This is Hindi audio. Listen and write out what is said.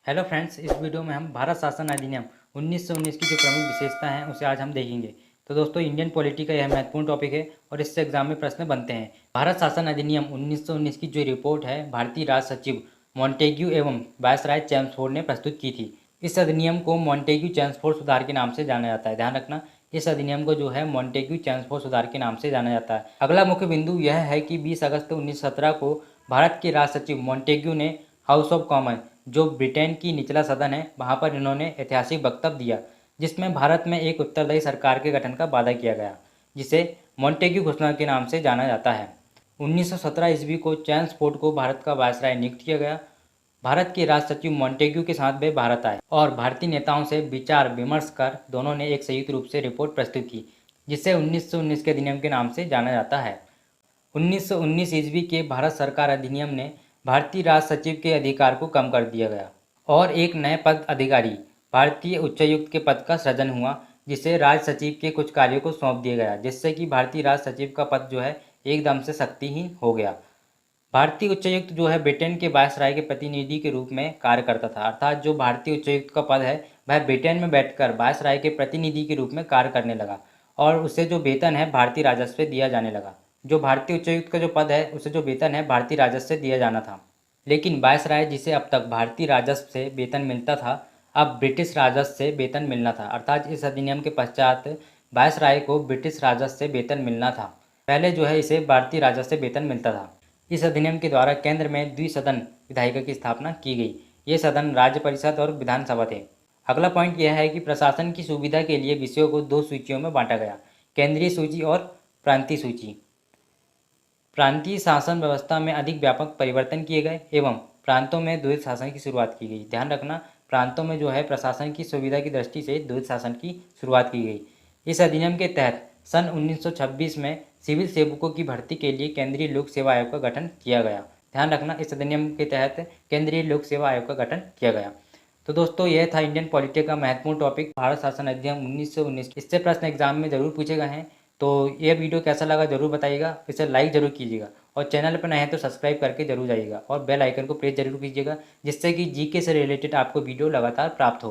हेलो फ्रेंड्स, इस वीडियो में हम भारत शासन अधिनियम 1919 की जो प्रमुख विशेषता हैं उसे आज हम देखेंगे। तो दोस्तों, इंडियन पॉलिटी का यह महत्वपूर्ण टॉपिक है और इससे एग्जाम में प्रश्न बनते हैं। भारत शासन अधिनियम 1919 की जो रिपोर्ट है भारतीय राज सचिव मॉन्टेग्यू एवं वायसराय चेम्सफोर्ड ने प्रस्तुत की थी। इस अधिनियम को मॉन्टेग्यू चेम्सफोर्ड सुधार के नाम से जाना जाता है। ध्यान रखना, इस अधिनियम को जो है मॉन्टेग्यू चेम्सफोर्ड सुधार के नाम से जाना जाता है। अगला मुख्य बिंदु यह है कि 20 अगस्त 1917 को भारत के राज सचिव मॉन्टेग्यू ने हाउस ऑफ कॉमन, जो ब्रिटेन की निचला सदन है, वहां पर इन्होंने ऐतिहासिक वक्तव्य दिया जिसमें भारत में एक उत्तरदायी सरकार के गठन का वादा किया गया, जिसे मॉन्टेग्यू घोषणा के नाम से जाना जाता है। 1917 ईस्वी को चेम्सफोर्ड को भारत का वायसराय नियुक्त किया गया। भारत के राज सचिव मॉन्टेग्यू के साथ वे भारत आए और भारतीय नेताओं से विचार विमर्श कर दोनों ने एक संयुक्त रूप से रिपोर्ट प्रस्तुत की, जिसे 1919 के अधिनियम के नाम से जाना जाता है। 1919 ईस्वी के भारत सरकार अधिनियम ने भारतीय राज सचिव के अधिकार को कम कर दिया गया और एक नए पद अधिकारी भारतीय उच्चायुक्त के पद का सृजन हुआ, जिसे राज सचिव के कुछ कार्यों को सौंप दिया गया, जिससे कि भारतीय राज सचिव का पद जो है एकदम से शक्तिहीन हो गया। भारतीय उच्चायुक्त जो है ब्रिटेन के वायसराय के प्रतिनिधि के रूप में कार्य करता था, अर्थात जो भारतीय उच्चायुक्त का पद है वह ब्रिटेन में बैठकर वायसराय के प्रतिनिधि के रूप में कार्य करने लगा और उसे जो वेतन है भारतीय राजस्व से दिया जाने लगा। जो भारतीय उच्चायुक्त का जो पद है उसे जो वेतन है भारतीय राजस्व से दिया जाना था, लेकिन वायसराय जिसे अब तक भारतीय राजस्व से वेतन मिलता था, अब ब्रिटिश राजस्व से वेतन मिलना था। अर्थात इस अधिनियम के पश्चात वायसराय को ब्रिटिश राजस्व से वेतन मिलना था। पहले जो है इसे भारतीय राजस्व से वेतन मिलता था। इस अधिनियम के द्वारा केंद्र में द्विसदन विधायिका की स्थापना की गई। ये सदन राज्य परिषद और विधानसभा थे। अगला पॉइंट यह है कि प्रशासन की सुविधा के लिए विषयों को दो सूचियों में बांटा गया, केंद्रीय सूची और प्रांतीय सूची। प्रांतीय शासन व्यवस्था में अधिक व्यापक परिवर्तन किए गए एवं प्रांतों में द्वैत शासन की शुरुआत की गई। ध्यान रखना, प्रांतों में जो है प्रशासन की सुविधा की दृष्टि से द्वैत शासन की शुरुआत की गई। इस अधिनियम के तहत सन 1926 में सिविल सेवकों की भर्ती के लिए केंद्रीय लोक सेवा आयोग का गठन किया गया। ध्यान रखना, इस अधिनियम के तहत केंद्रीय लोक सेवा आयोग का गठन किया गया। तो दोस्तों, यह था इंडियन पॉलिटी का महत्वपूर्ण टॉपिक भारत शासन अधिनियम 1919। इससे प्रश्न एग्जाम में जरूर पूछे गए हैं। तो ये वीडियो कैसा लगा जरूर बताइएगा, इसे लाइक जरूर कीजिएगा और चैनल पर नए हैं तो सब्सक्राइब करके जरूर जाइएगा और बेल आइकन को प्रेस जरूर कीजिएगा, जिससे कि जीके से रिलेटेड आपको वीडियो लगातार प्राप्त हो।